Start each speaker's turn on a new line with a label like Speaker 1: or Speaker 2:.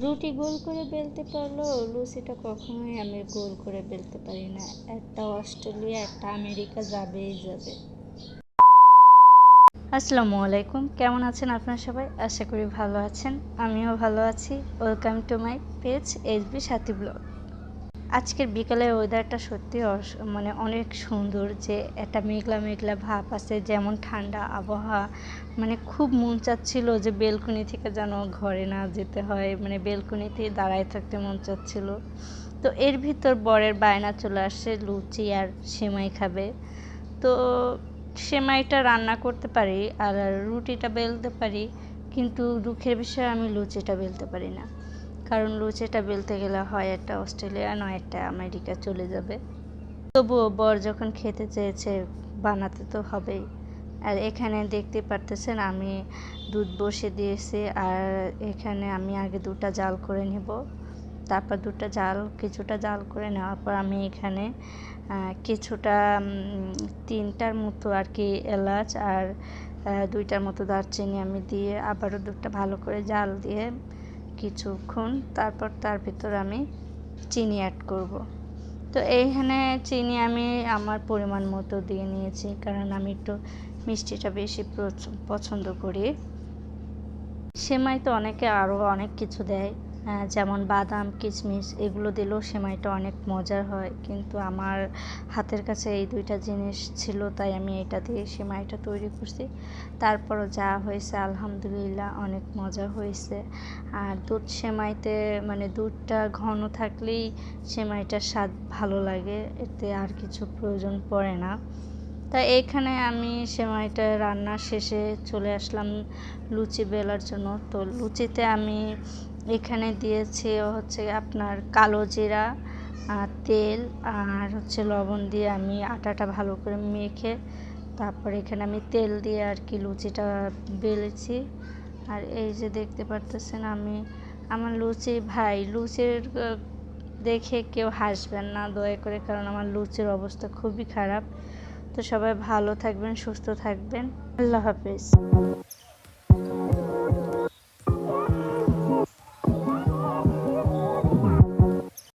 Speaker 1: রুটি গোল করে বেলতে পারলেও লুচিটা কখনোই আমি গোল করে বেলতে পারি না। একটা অস্ট্রেলিয়া একটা আমেরিকা যাবেই যাবে। আসসালামু আলাইকুম, কেমন আছেন আপনারা সবাই? আশা করি ভালো আছেন, আমিও ভালো আছি। Welcome to my page HB Sathi blog. আজকের বিকালের ওয়েদারটা সত্যি মানে অনেক সুন্দর, যে একটা মেঘলা মেঘলা ভাব আছে, যেমন ঠান্ডা আবহাওয়া। মানে খুব মন চাচ্ছিল যে বেলকনি থেকে যেন ঘরে না যেতে হয়, মানে বেলকনিতেই দাঁড়ায় থাকতে মন চাচ্ছিল। তো এর ভিতর বরের বায়না চলে আসছে লুচি আর সেমাই খাবে। তো সেমাইটা রান্না করতে পারি আর রুটিটা বেলতে পারি, কিন্তু দুঃখের বিষয় আমি লুচিটা বেলতে পারি না। কারণ লুচিটা বেলতে গেলে হয় একটা অস্ট্রেলিয়া নয় একটা আমেরিকা চলে যাবে। তবুও বর যখন খেতে চেয়েছে বানাতে তো হবেই। আর এখানে দেখতে পারতেছেন আমি দুধ বসিয়ে দিয়েছি, আর এখানে আমি আগে দুধটা জাল করে নেব। তারপর কিছুটা জাল করে নেওয়ার পর আমি এখানে কিছুটা 3টার মতো আর কি এলাচ আর 2টার মতো দারচিনি আমি দিয়ে আবারও দুধটা ভালো করে জাল দিয়ে কিছুক্ষণ তারপর তার ভিতর আমি চিনি অ্যাড করব। তো এইখানে চিনি আমি আমার পরিমাণ মতো দিয়ে নিয়েছি, কারণ আমি একটু মিষ্টিটা বেশি পছন্দ করি। সেমাইতে অনেকে আরও অনেক কিছু দেয়, যেমন বাদাম কিশমিশ এগুলো দিলেও সেমাইটা অনেক মজার হয়, কিন্তু আমার হাতের কাছে এই 2টা জিনিস ছিল, তাই আমি এটা দিয়ে সেমাইটা তৈরি করছি। তারপরও যা হয়েছে আলহামদুলিল্লাহ অনেক মজা হয়েছে। আর দুধ সেমাইতে মানে দুধটা ঘন থাকলেই সেমাইটার স্বাদ ভালো লাগে, এতে আর কিছু প্রয়োজন পড়ে না। তাই এখানে আমি সেমাইটা রান্নার শেষে চলে আসলাম লুচি বেলার জন্য। তো লুচিতে আমি এখানে দিয়েছি হচ্ছে আপনার কালো জিরা, তেল আর হচ্ছে লবণ দিয়ে আমি আটাটা ভালো করে মেখে তারপর এখানে আমি তেল দিয়ে আর কি লুচিটা বেলেছি। আর এই যে দেখতে পারতেছেন আমি আমার লুচির দেখে কেউ হাসবেন না দয়া করে, কারণ আমার লুচির অবস্থা খুবই খারাপ। তো সবাই ভালো থাকবেন, সুস্থ থাকবেন, আল্লাহ হাফেজ।